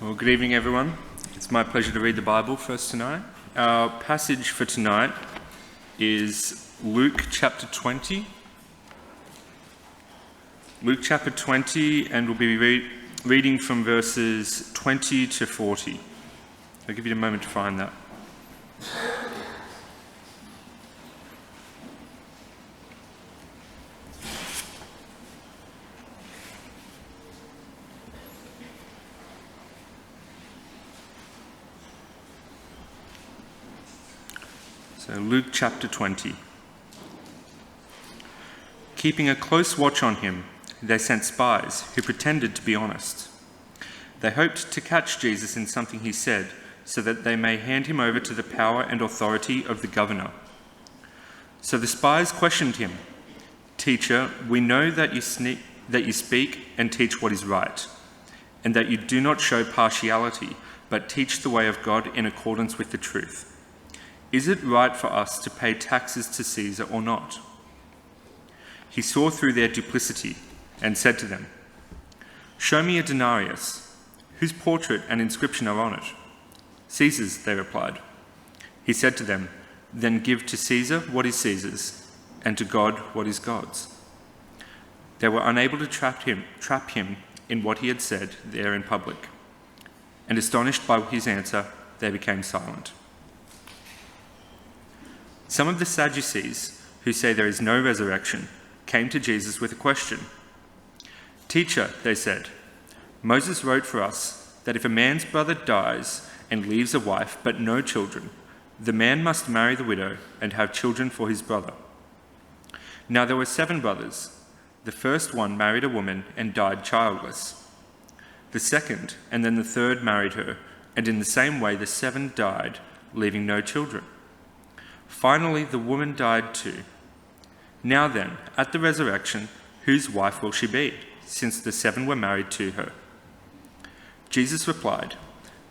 Well, good evening, everyone. It's my pleasure to read the Bible for us tonight. Our passage for tonight is Luke chapter 20. Luke chapter 20, and we'll be reading from verses 20 to 40. I'll give you a moment to find that. So Luke chapter 20. Keeping a close watch on him, they sent spies who pretended to be honest. They hoped to catch Jesus in something he said, so that they may hand him over to the power and authority of the governor. So the spies questioned him, "Teacher, we know that you speak and teach what is right, and that you do not show partiality, but teach the way of God in accordance with the truth. Is it right for us to pay taxes to Caesar or not?" He saw through their duplicity and said to them, "Show me a denarius. Whose portrait and inscription are on it?" "Caesar's," they replied. He said to them, "Then give to Caesar what is Caesar's, and to God what is God's." They were unable to trap him in what he had said there in public. And astonished by his answer, they became silent. Some of the Sadducees, who say there is no resurrection, came to Jesus with a question. "Teacher," they said, "Moses wrote for us that if a man's brother dies and leaves a wife but no children, the man must marry the widow and have children for his brother. Now there were 7 brothers. The first one married a woman and died childless. The second and then the third married her, and in the same way the 7 died, leaving no children. Finally, the woman died too. Now then, at the resurrection, whose wife will she be, since the 7 were married to her?" Jesus replied,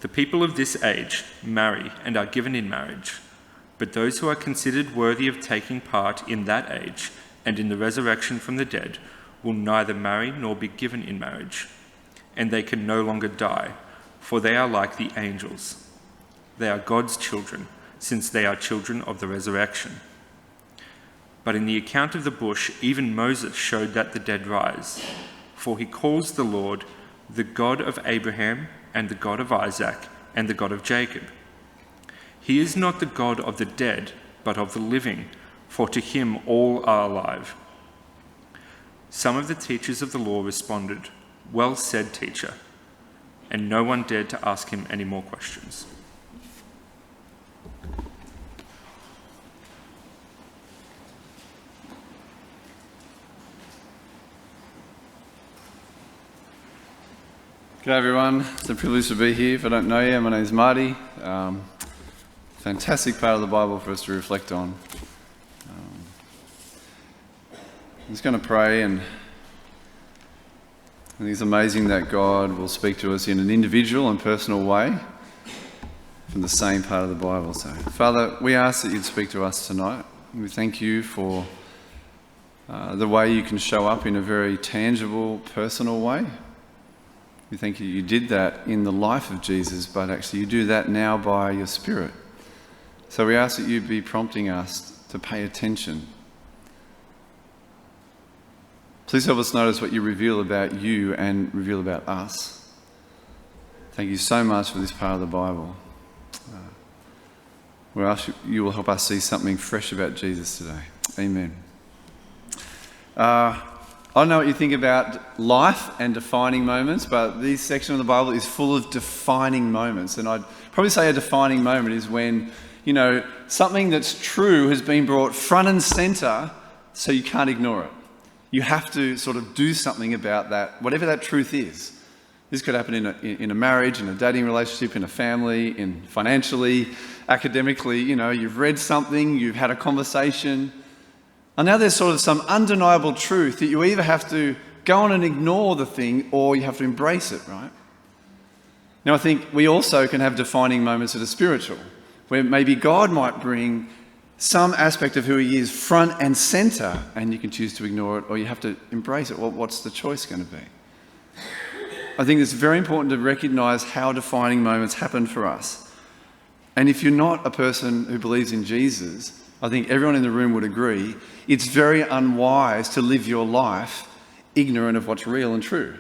"The people of this age marry and are given in marriage, but those who are considered worthy of taking part in that age and in the resurrection from the dead will neither marry nor be given in marriage, and they can no longer die, for they are like the angels. They are God's children, since they are children of the resurrection. But in the account of the bush, even Moses showed that the dead rise, for he calls the Lord the God of Abraham and the God of Isaac and the God of Jacob. He is not the God of the dead, but of the living, for to him all are alive." Some of the teachers of the law responded, "Well said, teacher," and no one dared to ask him any more questions. G'day everyone, it's a privilege to be here. If I don't know you, my name's Marty. Fantastic part of the Bible for us to reflect on. I'm just going to pray, and I think it's amazing that God will speak to us in an individual and personal way from the same part of the Bible. So, Father, we ask that you'd speak to us tonight. We thank you for the way you can show up in a very tangible, personal way. We thank you did that in the life of Jesus, but actually you do that now by your Spirit. So we ask that you be prompting us to pay attention. Please help us notice what you reveal about you and reveal about us. Thank you so much for this part of the Bible. We ask you will help us see something fresh about Jesus today. Amen. I don't know what you think about life and defining moments, but this section of the Bible is full of defining moments. And I'd probably say a defining moment is when, something that's true has been brought front and centre, so you can't ignore it. You have to sort of do something about that, whatever that truth is. This could happen in a marriage, in a dating relationship, in a family, in financially, academically. You've read something, you've had a conversation. And now there's sort of some undeniable truth that you either have to go on and ignore the thing or you have to embrace it, right? Now I think we also can have defining moments that are spiritual, where maybe God might bring some aspect of who he is front and centre, and you can choose to ignore it or you have to embrace it. Well, what's the choice going to be? I think it's very important to recognise how defining moments happen for us. And if you're not a person who believes in Jesus, I think everyone in the room would agree, it's very unwise to live your life ignorant of what's real and true.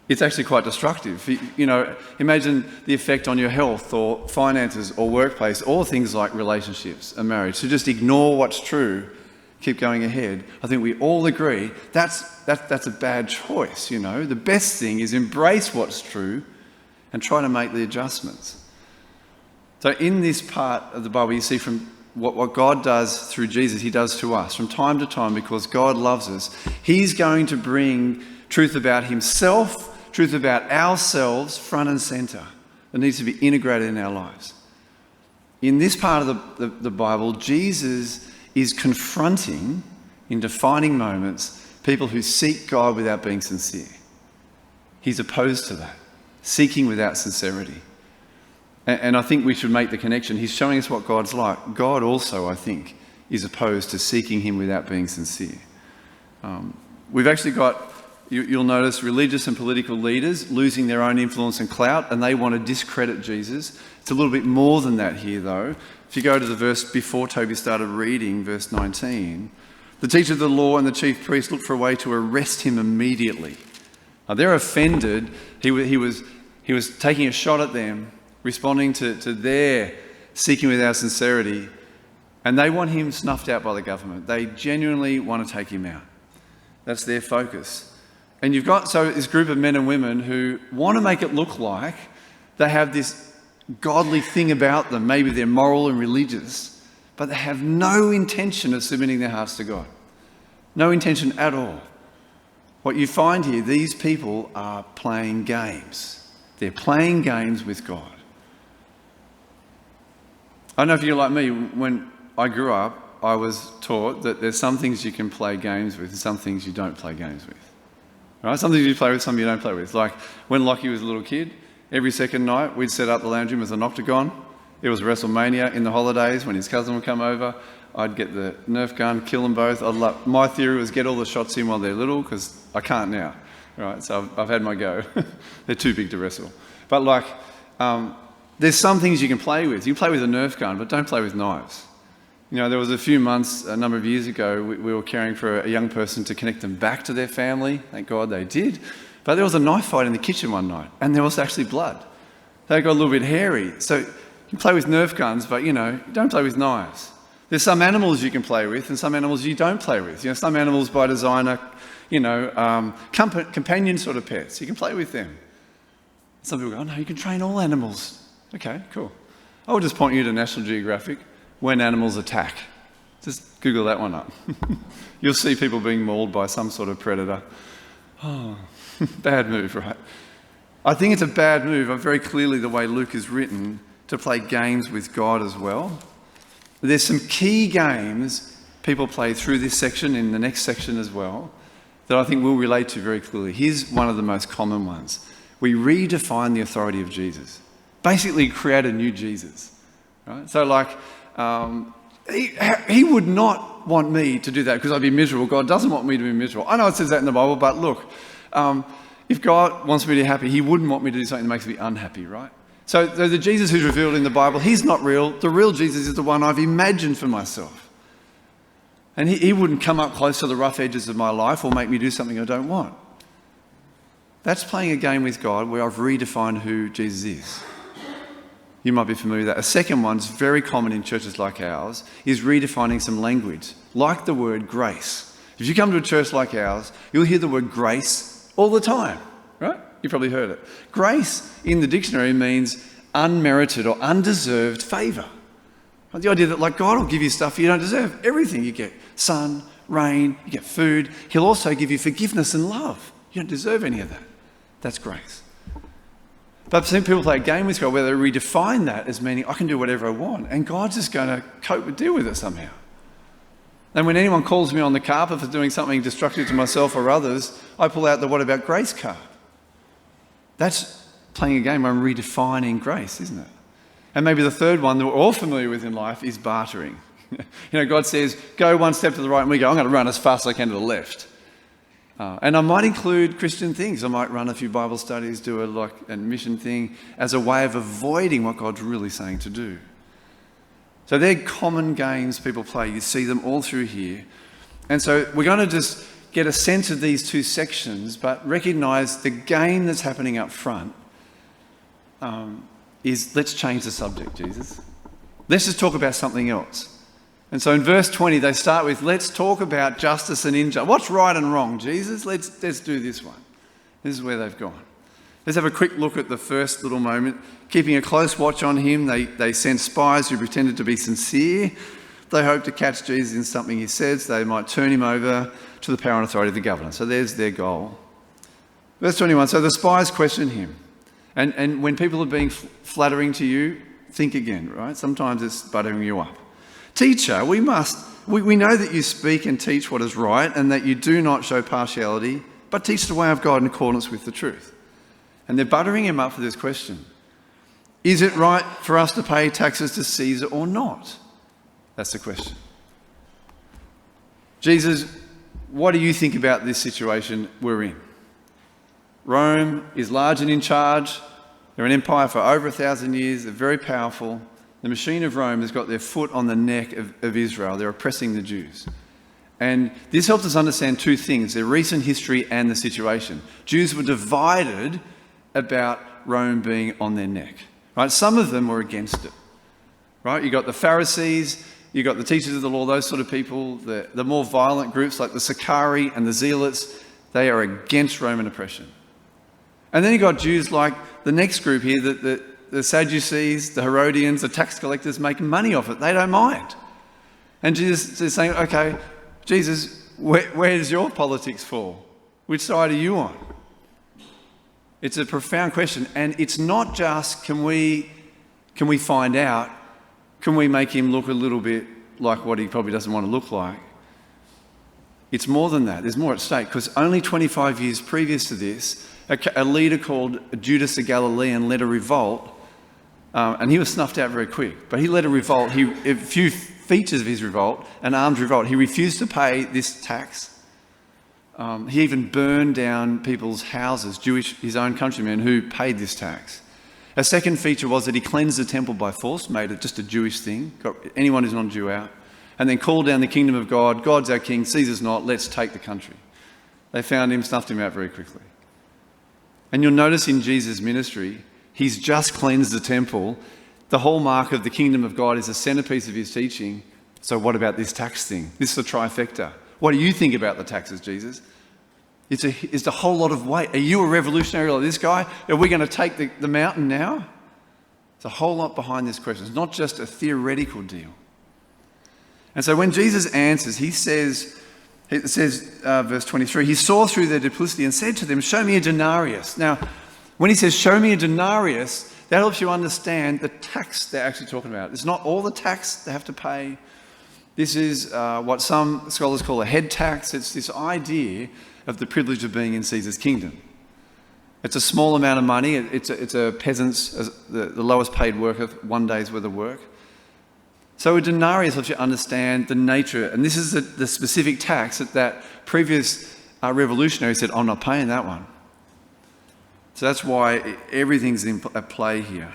It's actually quite destructive. You know, imagine the effect on your health or finances or workplace or things like relationships and marriage. To just ignore what's true, keep going ahead. I think we all agree that's a bad choice, you know. The best thing is embrace what's true and try to make the adjustments. So in this part of the Bible, you see from what God does through Jesus, he does to us from time to time because God loves us. He's going to bring truth about himself, truth about ourselves front and centre. It needs to be integrated in our lives. In this part of the Bible, Jesus is confronting, in defining moments, people who seek God without being sincere. He's opposed to that, seeking without sincerity. And I think we should make the connection. He's showing us what God's like. God also, I think, is opposed to seeking him without being sincere. We've actually got, you'll notice, religious and political leaders losing their own influence and clout, and they want to discredit Jesus. It's a little bit more than that here, though. If you go to the verse before Toby started reading, verse 19, the teacher of the law and the chief priest looked for a way to arrest him immediately. Now, they're offended. He was taking a shot at them, responding to their seeking without sincerity, and they want him snuffed out by the government. They genuinely want to take him out. That's their focus. And you've got this group of men and women who want to make it look like they have this godly thing about them. Maybe they're moral and religious, but they have no intention of submitting their hearts to God. No intention at all. What you find here, these people are playing games. They're playing games with God. I don't know if you're like me. When I grew up, I was taught that there's some things you can play games with and some things you don't play games with. Right? Some things you play with, some you don't play with. Like when Lockie was a little kid, every second night we'd set up the lounge room as an octagon. It was WrestleMania in the holidays when his cousin would come over. I'd get the Nerf gun, kill them both. My theory was get all the shots in while they're little because I can't now. Right? So I've had my go. They're too big to wrestle. But there's some things you can play with. You play with a Nerf gun, but don't play with knives. You know, there was a few months, a number of years ago, we were caring for a young person to connect them back to their family. Thank God they did. But there was a knife fight in the kitchen one night, and there was actually blood. They got a little bit hairy. So you can play with Nerf guns, but, you know, don't play with knives. There's some animals you can play with and some animals you don't play with. You know, some animals by design are, companion sort of pets. You can play with them. Some people go, oh, no, you can train all animals. Okay, cool. I will just point you to National Geographic, when animals attack. Just Google that one up. You'll see people being mauled by some sort of predator. Oh, bad move, right? I think it's a bad move, very clearly the way Luke is written, to play games with God as well. There's some key games people play through this section, in the next section as well, that I think we'll relate to very clearly. Here's one of the most common ones. We redefine the authority of Jesus. Basically create a new Jesus. Right? So he would not want me to do that because I'd be miserable. God doesn't want me to be miserable. I know it says that in the Bible, but look, if God wants me to be happy, he wouldn't want me to do something that makes me unhappy, right? So the Jesus who's revealed in the Bible, he's not real. The real Jesus is the one I've imagined for myself. And he wouldn't come up close to the rough edges of my life or make me do something I don't want. That's playing a game with God where I've redefined who Jesus is. You might be familiar with that. A second one's very common in churches like ours is redefining some language, like the word grace. If you come to a church like ours, you'll hear the word grace all the time, right? You probably heard it. Grace in the dictionary means unmerited or undeserved favour. The idea that God will give you stuff you don't deserve. Everything you get. Sun, rain, you get food. He'll also give you forgiveness and love. You don't deserve any of that. That's grace. But some people play a game with God where they redefine that as meaning I can do whatever I want and God's just going to deal with it somehow. And when anyone calls me on the carpet for doing something destructive to myself or others, I pull out the what about grace card. That's playing a game. I'm redefining grace, isn't it? And maybe the third one that we're all familiar with in life is bartering. God says, go one step to the right, and we go, I'm going to run as fast as I can to the left. And I might include Christian things. I might run a few Bible studies, do a mission thing as a way of avoiding what God's really saying to do. So they're common games people play. You see them all through here. And so we're going to just get a sense of these two sections, but recognise the game that's happening up front is, let's change the subject, Jesus. Let's just talk about something else. And so in verse 20, they start with, let's talk about justice and injustice. What's right and wrong, Jesus? Let's do this one. This is where they've gone. Let's have a quick look at the first little moment. Keeping a close watch on him, they sent spies who pretended to be sincere. They hoped to catch Jesus in something he says. They might turn him over to the power and authority of the governor. So there's their goal. Verse 21, so the spies questioned him. And when people are being flattering to you, think again, right? Sometimes it's buttering you up. Teacher, we know that you speak and teach what is right and that you do not show partiality, but teach the way of God in accordance with the truth. And they're buttering him up for this question. Is it right for us to pay taxes to Caesar or not? That's the question. Jesus, what do you think about this situation we're in? Rome is large and in charge. They're an empire for over 1,000 years. They're very powerful. The machine of Rome has got their foot on the neck of Israel. They're oppressing the Jews. And this helps us understand two things, their recent history and the situation. Jews were divided about Rome being on their neck. Right? Some of them were against it. Right? You got the Pharisees, you got the teachers of the law, those sort of people, the more violent groups like the Sicarii and the Zealots, they are against Roman oppression. And then you got Jews like the next group here, the Sadducees, the Herodians, the tax collectors making money off it. They don't mind. And Jesus is saying, okay, Jesus, where does your politics fall? Which side are you on? It's a profound question. And it's not just, can we find out, can we make him look a little bit like what he probably doesn't want to look like? It's more than that. There's more at stake, because only 25 years previous to this, a leader called Judas the Galilean led a revolt, and he was snuffed out very quick. But he led a revolt. A few features of his revolt, an armed revolt. He refused to pay this tax. He even burned down people's houses, his own countrymen who paid this tax. A second feature was that he cleansed the temple by force, made it just a Jewish thing, got anyone who's not a Jew out, and then called down the kingdom of God. God's our king, Caesar's not, let's take the country. They found him, snuffed him out very quickly. And you'll notice in Jesus' ministry, he's just cleansed the temple. The hallmark of the kingdom of God is the centerpiece of his teaching. So what about this tax thing? This is a trifecta. What do you think about the taxes, Jesus? It's a whole lot of weight. Are you a revolutionary like this guy? Are we going to take the mountain now? There's a whole lot behind this question. It's not just a theoretical deal. And so when Jesus answers, it says, verse 23, he saw through their duplicity and said to them, show me a denarius. Now, when he says, show me a denarius, that helps you understand the tax they're actually talking about. It's not all the tax they have to pay. This is what some scholars call a head tax. It's this idea of the privilege of being in Caesar's kingdom. It's a small amount of money. It's a peasant's, the lowest paid worker, 1 day's worth of work. So a denarius helps you understand the nature, and this is the specific tax that previous revolutionary said, I'm not paying that one. So that's why everything's at play here.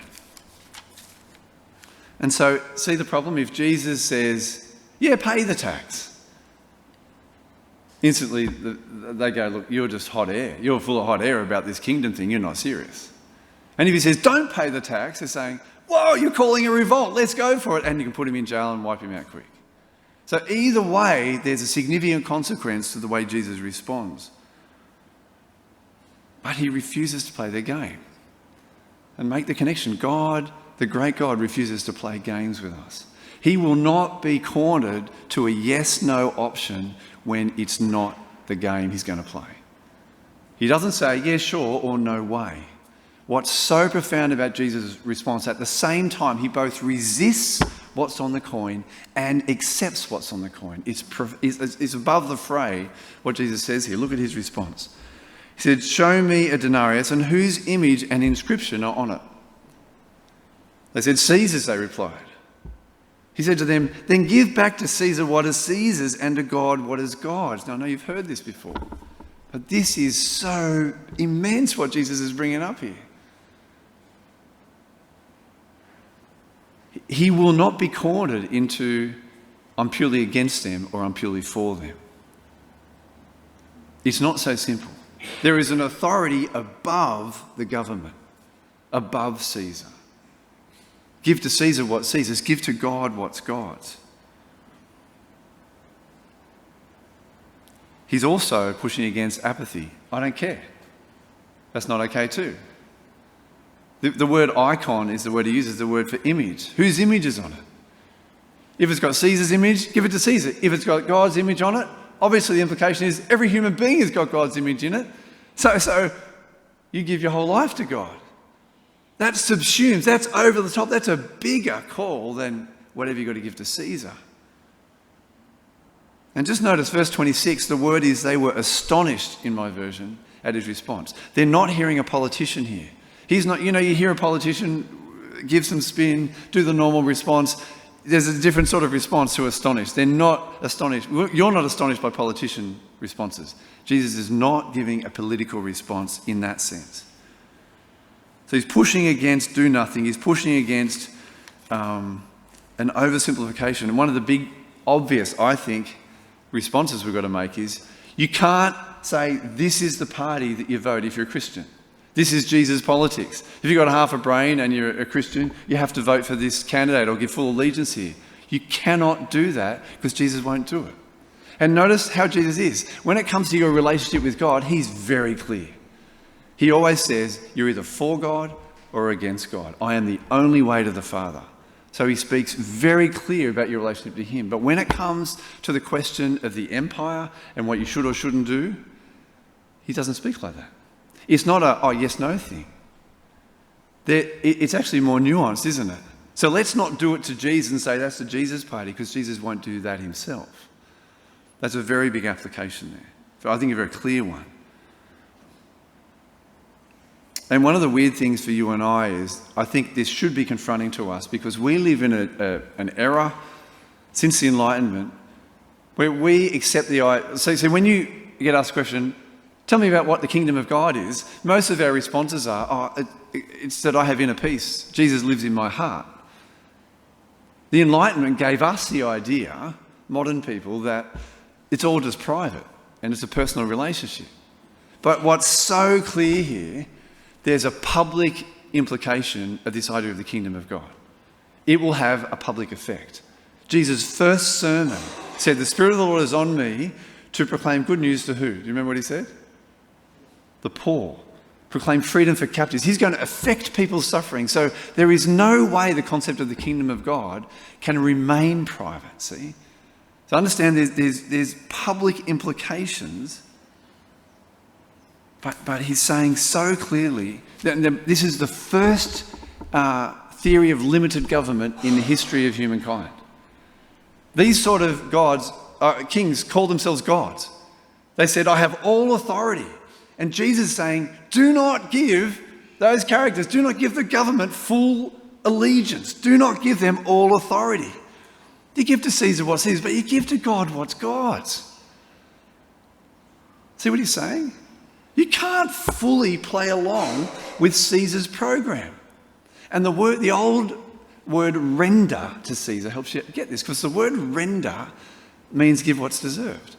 And so, see the problem? If Jesus says, yeah, pay the tax, instantly they go, look, you're just hot air. You're full of hot air about this kingdom thing. You're not serious. And if he says, don't pay the tax, they're saying, whoa, you're calling a revolt. Let's go for it. And you can put him in jail and wipe him out quick. So either way, there's a significant consequence to the way Jesus responds. But he refuses to play their game. And make the connection. God, the great God, refuses to play games with us. He will not be cornered to a yes-no option when it's not the game he's going to play. He doesn't say, yeah, sure, or no way. What's so profound about Jesus' response, at the same time, he both resists what's on the coin and accepts what's on the coin. It's above the fray what Jesus says here. Look at his response. He said, show me a denarius, and whose image and inscription are on it? They said, Caesar's, they replied. He said to them, then give back to Caesar what is Caesar's and to God what is God's. Now, I know you've heard this before. But this is so immense what Jesus is bringing up here. He will not be cornered into, I'm purely against them or I'm purely for them. It's not so simple. There is an authority above the government, above Caesar. Give to Caesar what's Caesar's, give to God what's God's. He's also pushing against apathy. I don't care. That's not okay too. The word icon is the word he uses, the word for image. Whose image is on it? If it's got Caesar's image, give it to Caesar. If it's got God's image on it, obviously the implication is every human being has got God's image in it. So you give your whole life to God. That subsumes, that's over the top, that's a bigger call than whatever you've got to give to Caesar. And just notice verse 26, the word is they were astonished in my version at his response. They're not hearing a politician here. He's not, you hear a politician give some spin, do the normal response. There's a different sort of response to astonished. They're not astonished. You're not astonished by politician responses. Jesus is not giving a political response in that sense. So he's pushing against do nothing. He's pushing against an oversimplification. And one of the big, obvious, I think, responses we've got to make is you can't say this is the party that you vote if you're a Christian. This is Jesus' politics. If you've got half a brain and you're a Christian, you have to vote for this candidate or give full allegiance here. You cannot do that because Jesus won't do it. And notice how Jesus is. When it comes to your relationship with God, he's very clear. He always says, you're either for God or against God. I am the only way to the Father. So he speaks very clear about your relationship to him. But when it comes to the question of the empire and what you should or shouldn't do, he doesn't speak like that. It's not a yes-no thing. It's actually more nuanced, isn't it? So let's not do it to Jesus and say that's the Jesus party, because Jesus won't do that himself. That's a very big application there. I think a very clear one. And one of the weird things for you and I is, I think this should be confronting to us, because we live in an era since the Enlightenment where we accept the idea. So when you get asked a question, tell me about what the kingdom of God is, most of our responses are, it's that I have inner peace. Jesus lives in my heart. The Enlightenment gave us the idea, modern people, that it's all just private and it's a personal relationship. But what's so clear here, there's a public implication of this idea of the kingdom of God. It will have a public effect. Jesus' first sermon said, the Spirit of the Lord is on me to proclaim good news to who? Do you remember what he said? The poor. Proclaim freedom for captives. He's going to affect people's suffering. So there is no way the concept of the kingdom of God can remain private, see? So understand there's public implications, but he's saying so clearly that this is the first theory of limited government in the history of humankind. These sort of gods, kings, call themselves gods. They said, I have all authority. And Jesus is saying, do not give those characters, do not give the government full allegiance. Do not give them all authority. You give to Caesar what's Caesar's, but you give to God what's God's. See what he's saying? You can't fully play along with Caesar's program. And the old word render to Caesar helps you get this, because the word render means give what's deserved.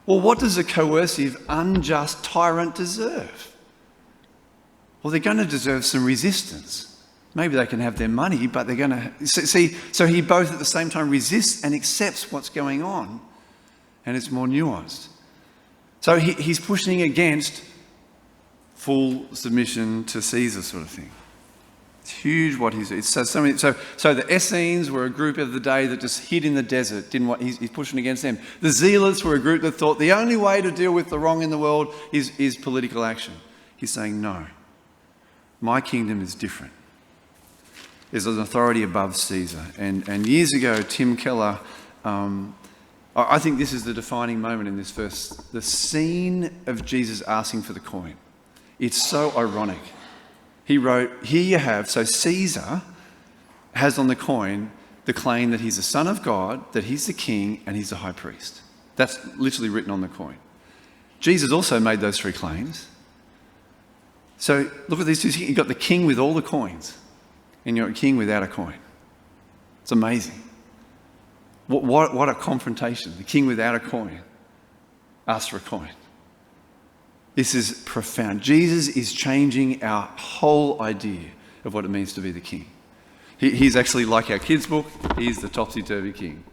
Well, what does a coercive, unjust tyrant deserve? Well, they're going to deserve some resistance. Maybe they can have their money, but they're going to... See, so he both at the same time resists and accepts what's going on, and it's more nuanced. So he's pushing against full submission to Caesar sort of thing. It's huge what he's... So the Essenes were a group of the day that just hid in the desert. He's pushing against them. The Zealots were a group that thought the only way to deal with the wrong in the world is political action. He's saying, no, my kingdom is different. There's an authority above Caesar. And years ago, Tim Keller, I think this is the defining moment in this verse. The scene of Jesus asking for the coin. It's so ironic. He wrote, here you have, so Caesar has on the coin the claim that he's the Son of God, that he's the king, and he's the high priest. That's literally written on the coin. Jesus also made those three claims. So look at these two. You've got the king with all the coins, and you're a king without a coin. It's amazing. What a confrontation. The king without a coin asks for a coin. This is profound. Jesus is changing our whole idea of what it means to be the king. He's actually like our kids' book. He's the topsy-turvy king.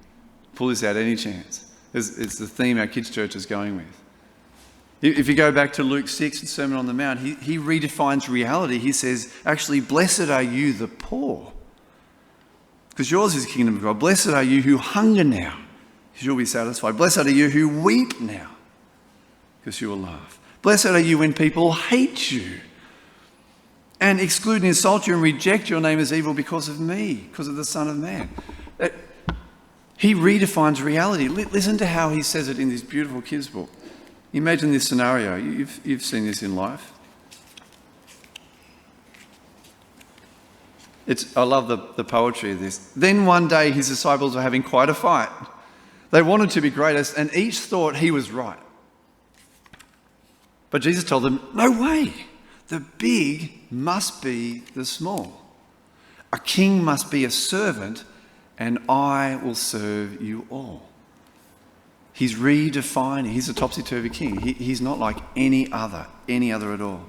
Pull this out any chance. It's the theme our kids' church is going with. If you go back to Luke 6, the Sermon on the Mount, he redefines reality. He says, actually, blessed are you, the poor, because yours is the kingdom of God. Blessed are you who hunger now, because you'll be satisfied. Blessed are you who weep now, because you will laugh. Blessed are you when people hate you and exclude and insult you and reject your name as evil because of me, because of the Son of Man. He redefines reality. Listen to how he says it in this beautiful kids' book. Imagine this scenario. You've seen this in life. I love the poetry of this. Then one day his disciples were having quite a fight. They wanted to be greatest and each thought he was right. But Jesus told them, no way. The big must be the small. A king must be a servant, and I will serve you all. He's redefining. He's a topsy-turvy king. He's not like any other at all.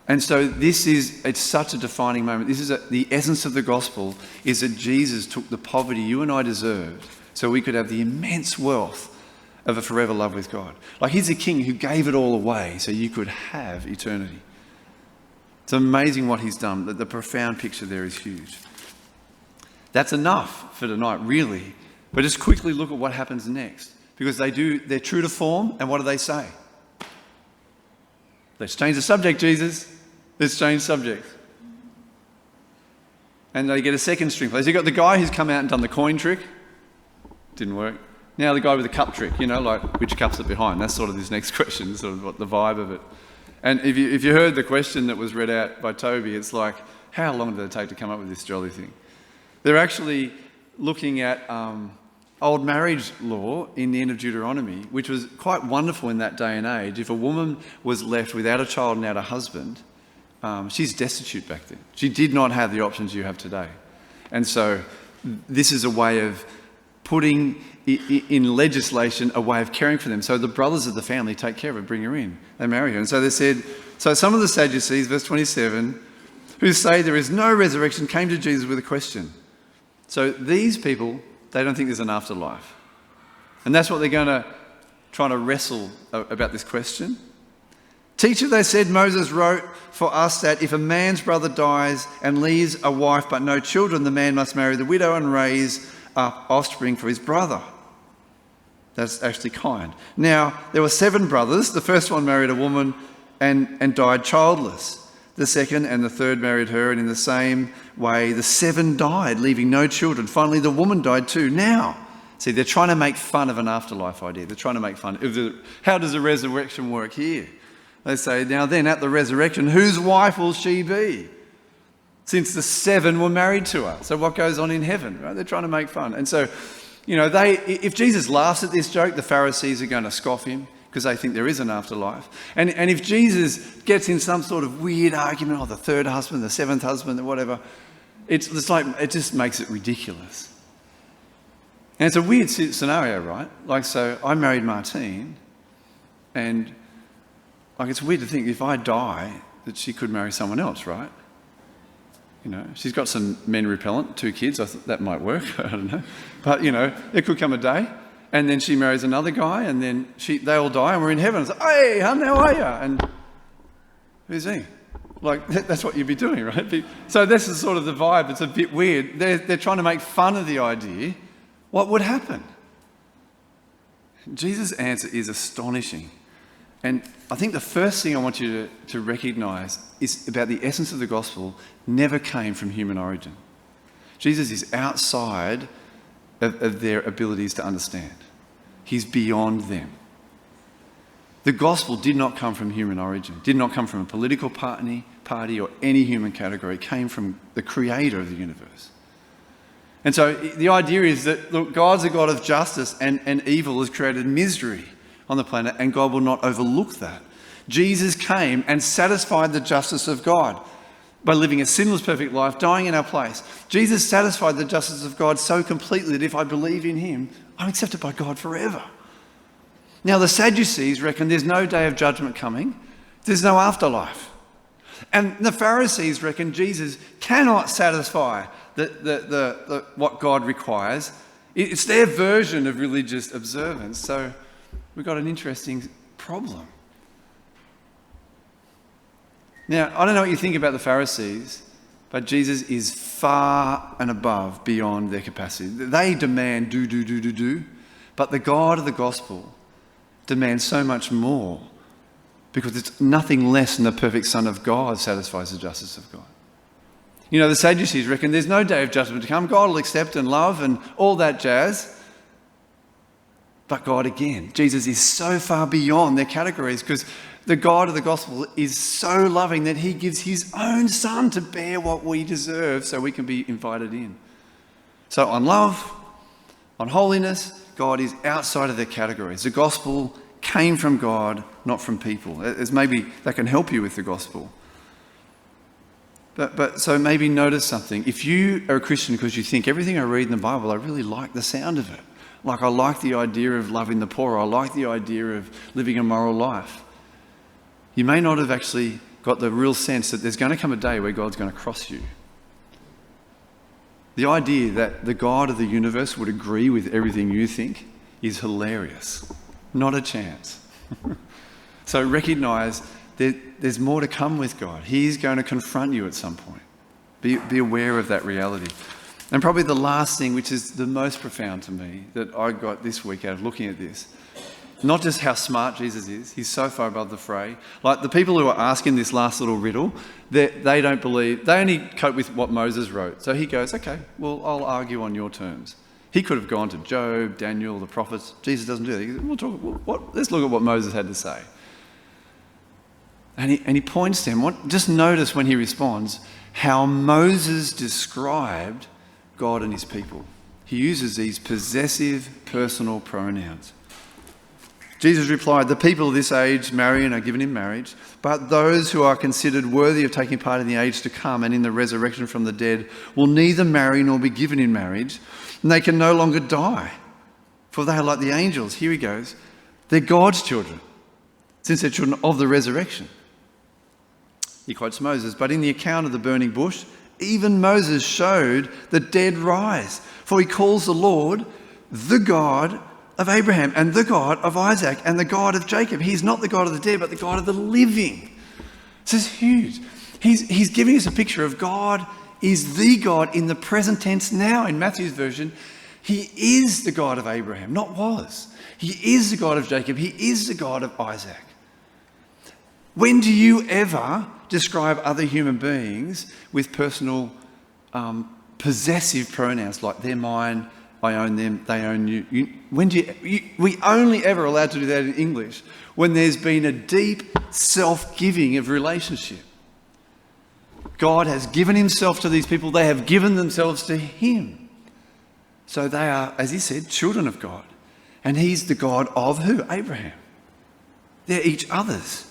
And so it's such a defining moment. This is the essence of the gospel, is that Jesus took the poverty you and I deserved so we could have the immense wealth of a forever love with God. Like, he's a king who gave it all away so you could have eternity. It's amazing what he's done. The profound picture there is huge. That's enough for tonight, really. But just quickly look at what happens next. Because they're true to form, and what do they say? Let's change the subject, Jesus. Let's change subject. And they get a second string player. So you've got the guy who's come out and done the coin trick. Didn't work. Now the guy with the cup trick, like which cups are behind. That's sort of this next question, sort of what the vibe of it. And if you heard the question that was read out by Toby, it's like, how long did it take to come up with this jolly thing? They're actually looking at old marriage law in the end of Deuteronomy, which was quite wonderful in that day and age. If a woman was left without a child and without a husband, she's destitute back then. She did not have the options you have today. And so this is a way of putting in legislation a way of caring for them. So the brothers of the family take care of her, bring her in. They marry her. And so they said, so some of the Sadducees, verse 27, who say there is no resurrection, came to Jesus with a question. So these people, they don't think there's an afterlife. And that's what they're going to try to wrestle about this question. Teacher, they said, Moses wrote for us that if a man's brother dies and leaves a wife but no children, the man must marry the widow and raise up offspring for his brother. That's actually kind. Now, there were 7 brothers. The first one married a woman and died childless. The second and the third married her, and in the same way, the 7 died, leaving no children. Finally, the woman died too. Now, see, they're trying to make fun of an afterlife idea. They're trying to make fun of how does the resurrection work here? They say, now then, at the resurrection, whose wife will she be? Since the 7 were married to her. So what goes on in heaven, right? They're trying to make fun. And so, if Jesus laughs at this joke, the Pharisees are going to scoff him because they think there is an afterlife. And if Jesus gets in some sort of weird argument, the 3rd husband, the 7th husband, or whatever, it's like, it just makes it ridiculous. And it's a weird scenario, right? Like, so I married Martine, and it's weird to think if I die that she could marry someone else, right? She's got some men repellent, 2 kids. I thought that might work. I don't know. But, there could come a day, and then she marries another guy, and then they all die, and we're in heaven. It's like, hey, hon, how are you? And who's he? Like, that's what you'd be doing, right? So this is sort of the vibe. It's a bit weird. They're trying to make fun of the idea. What would happen? Jesus' answer is astonishing. And I think the first thing I want you to recognise is about the essence of the gospel never came from human origin. Jesus is outside of their abilities to understand. He's beyond them. The gospel did not come from human origin, did not come from a political party or any human category. It came from the creator of the universe. And so the idea is that, look, God's a God of justice, and evil has created misery on the planet, and God will not overlook that. Jesus came and satisfied the justice of God by living a sinless, perfect life, dying in our place. Jesus satisfied the justice of God so completely that if I believe in him, I'm accepted by God forever. Now, the Sadducees reckon there's no day of judgment coming. There's no afterlife. And the Pharisees reckon Jesus cannot satisfy what God requires. It's their version of religious observance. So we've got an interesting problem. Now, I don't know what you think about the Pharisees, but Jesus is far and above beyond their capacity. They demand do. But the God of the gospel demands so much more, because it's nothing less than the perfect Son of God satisfies the justice of God. You know, the Sadducees reckon there's no day of judgment to come. God will accept and love and all that jazz. But God again, Jesus is so far beyond their categories, because the God of the gospel is so loving that he gives his own Son to bear what we deserve so we can be invited in. So on love, on holiness, God is outside of their categories. The gospel came from God, not from people. As maybe that can help you with the gospel. But so maybe notice something. If you are a Christian because you think everything I read in the Bible, I really like the sound of it. Like I like the idea of loving the poor. I like the idea of living a moral life. You may not have actually got the real sense that there's going to come a day where God's going to cross you. The idea that the God of the universe would agree with everything you think is hilarious. Not a chance. So recognise that there's more to come with God. He's going to confront you at some point. Be aware of that reality. And probably the last thing, which is the most profound to me, that I got this week out of looking at this, not just how smart Jesus is, he's so far above the fray. Like the people who are asking this last little riddle, they don't believe, they only cope with what Moses wrote. So he goes, okay, well, I'll argue on your terms. He could have gone to Job, Daniel, the prophets. Jesus doesn't do that. He goes, let's look at what Moses had to say. And he points to him. Just notice when he responds how Moses described God and his people. He uses these possessive personal pronouns. Jesus replied, the people of this age marry and are given in marriage, but those who are considered worthy of taking part in the age to come and in the resurrection from the dead will neither marry nor be given in marriage, and they can no longer die, for they are like the angels. Here he goes. They're God's children, since they're children of the resurrection. He quotes Moses, but in the account of the burning bush, even Moses showed the dead rise, for he calls the Lord the God of Abraham and the God of Isaac and the God of Jacob. He's not the God of the dead, but the God of the living. This is huge. He's giving us a picture of God is the God in the present tense now. In Matthew's version, he is the God of Abraham, not was. He is the God of Jacob. He is the God of Isaac. When do you ever describe other human beings with personal possessive pronouns like they're mine, I own them, they own you? We only ever allowed to do that in English when there's been a deep self-giving of relationship. God has given himself to these people. They have given themselves to him. So they are, as he said, children of God. And he's the God of who? Abraham. They're each other's.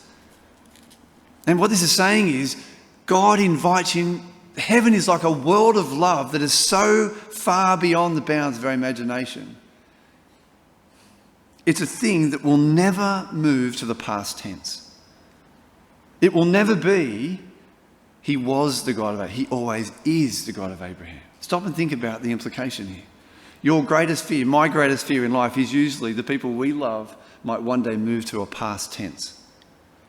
And what this is saying is God invites him. Heaven is like a world of love that is so far beyond the bounds of our imagination. It's a thing that will never move to the past tense. It will never be, he was the God of Abraham. He always is the God of Abraham. Stop and think about the implication here. Your greatest fear, my greatest fear in life is usually the people we love might one day move to a past tense.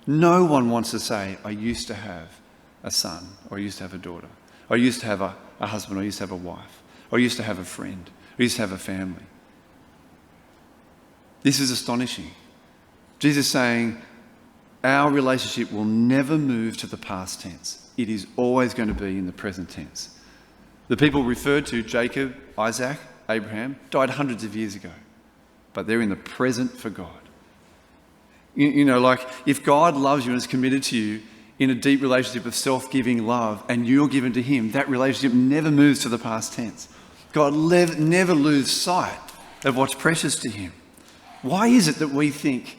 No one wants to say, I used to have a son, or I used to have a daughter, or I used to have a husband, or I used to have a wife, or I used to have a friend, or I used to have a family. This is astonishing. Jesus is saying our relationship will never move to the past tense. It is always going to be in the present tense. The people referred to, Jacob, Isaac, Abraham, died hundreds of years ago, but they're in the present for God. You know, like if God loves you and is committed to you in a deep relationship of self-giving love and you're given to him, that relationship never moves to the past tense. God never loses sight of what's precious to him. Why is it that we think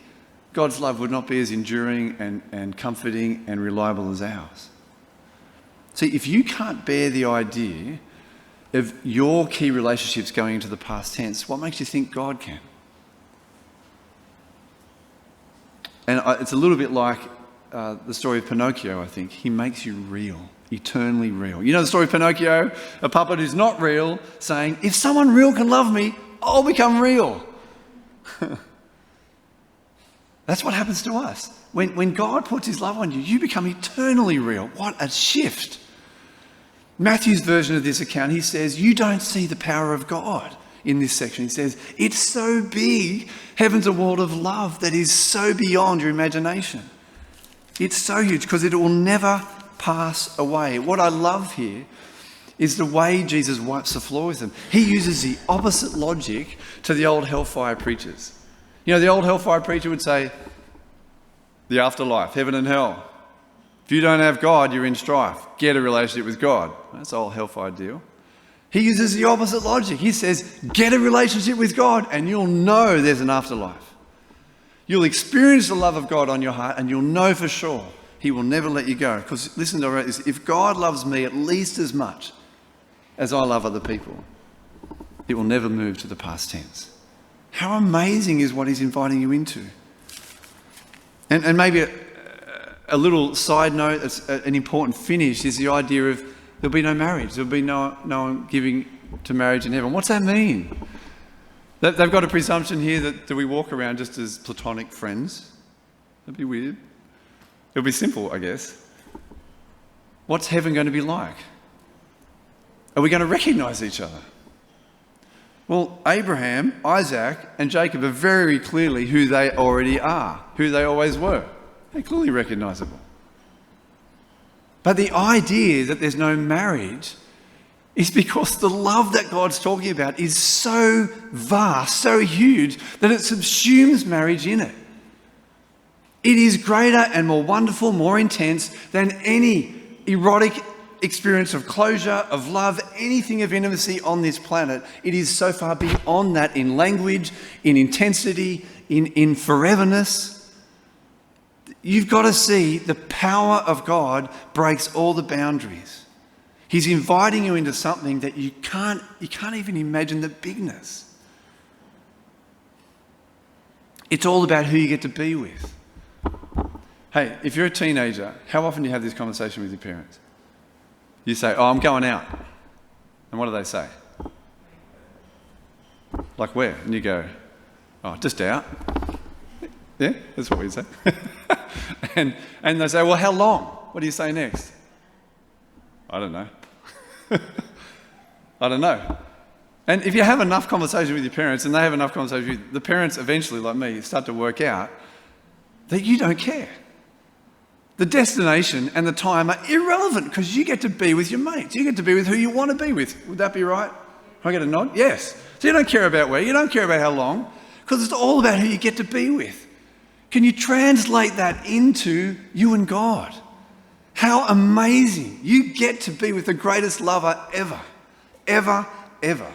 God's love would not be as enduring and comforting and reliable as ours. See, if you can't bear the idea of your key relationships going into the past tense, what makes you think God can? And it's a little bit like the story of Pinocchio, I think. He makes you real, eternally real. You know the story of Pinocchio? A puppet who's not real saying, if someone real can love me, I'll become real. That's what happens to us. When God puts his love on you, you become eternally real. What a shift. Matthew's version of this account, he says, you don't see the power of God in this section. He says, it's so big. Heaven's a world of love that is so beyond your imagination. It's so huge because it will never pass away. What I love here is the way Jesus wipes the floor with them. He uses the opposite logic to the old hellfire preachers. You know, the old hellfire preacher would say, the afterlife, heaven and hell. If you don't have God, you're in strife. Get a relationship with God. That's the old hellfire deal. He uses the opposite logic. He says, get a relationship with God and you'll know there's an afterlife. You'll experience the love of God on your heart and you'll know for sure he will never let you go. Because listen to this, if God loves me at least as much as I love other people, it will never move to the past tense. How amazing is what he's inviting you into? And maybe a little side note, that's an important finish, is the idea of there'll be no marriage. There'll be no one giving to marriage in heaven. What's that mean? They've got a presumption here that we walk around just as platonic friends. That'd be weird. It'll be simple, I guess. What's heaven going to be like? Are we going to recognise each other? Well, Abraham, Isaac and Jacob are very clearly who they already are, who they always were. They're clearly recognisable. But the idea that there's no marriage is because the love that God's talking about is so vast, so huge, that it subsumes marriage in it. It is greater and more wonderful, more intense than any erotic experience of closure, of love, anything of intimacy on this planet. It is so far beyond that in language, in intensity, in foreverness. You've got to see the power of God breaks all the boundaries. He's inviting you into something that you can't even imagine the bigness. It's all about who you get to be with. Hey, if you're a teenager, how often do you have this conversation with your parents? You say, oh, I'm going out. And what do they say? Like where? And you go, oh, just out. Yeah, that's what we say. and they say, well, how long? What do you say next? I don't know. I don't know. And if you have enough conversation with your parents and they have enough conversation with you, the parents eventually, like me, start to work out that you don't care. The destination and the time are irrelevant because you get to be with your mates. You get to be with who you want to be with. Would that be right? I get a nod? Yes. So you don't care about where, you don't care about how long, because it's all about who you get to be with. Can you translate that into you and God? How amazing. You get to be with the greatest lover ever. Ever, ever.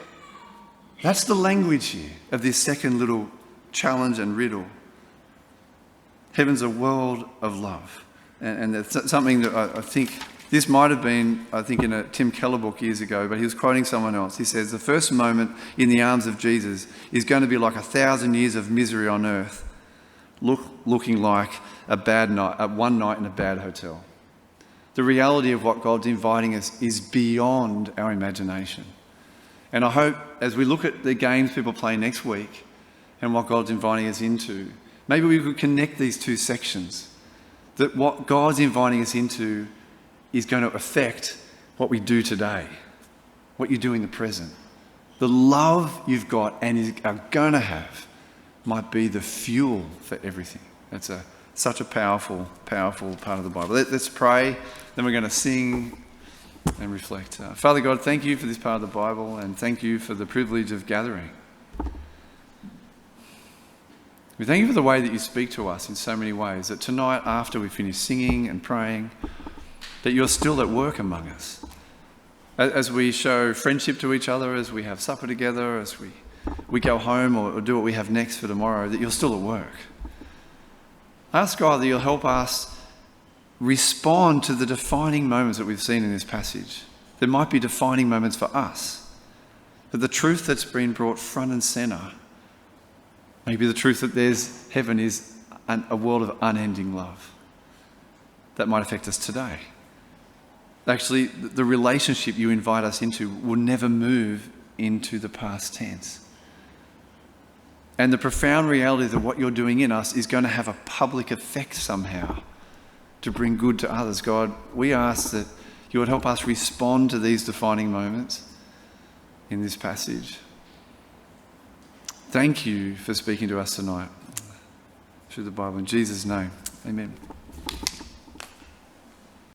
That's the language here of this second little challenge and riddle. Heaven's a world of love. And that's something that I think, this might have been, I think, in a Tim Keller book years ago, but he was quoting someone else. He says, the first moment in the arms of Jesus is going to be like 1,000 years of misery on earth, looking like one night in a bad hotel. The reality of what God's inviting us is beyond our imagination. And I hope as we look at the games people play next week and what God's inviting us into, maybe we could connect these two sections. That what God's inviting us into is going to affect what we do today, what you do in the present. The love you've got and are going to have might be the fuel for everything. That's such a powerful, powerful part of the Bible. Let's pray, then we're going to sing and reflect. Father God, thank you for this part of the Bible and thank you for the privilege of gathering. We thank you for the way that you speak to us in so many ways, that tonight after we finish singing and praying, that you're still at work among us. As we show friendship to each other, as we have supper together, as we go home or do what we have next for tomorrow, that you're still at work. Ask God that you'll help us respond to the defining moments that we've seen in this passage. There might be defining moments for us, but the truth that's been brought front and centre, maybe the truth that heaven is a world of unending love, that might affect us today. Actually, the relationship you invite us into will never move into the past tense. And the profound reality that what you're doing in us is going to have a public effect somehow to bring good to others. God, we ask that you would help us respond to these defining moments in this passage. Thank you for speaking to us tonight through the Bible. In Jesus' name, amen.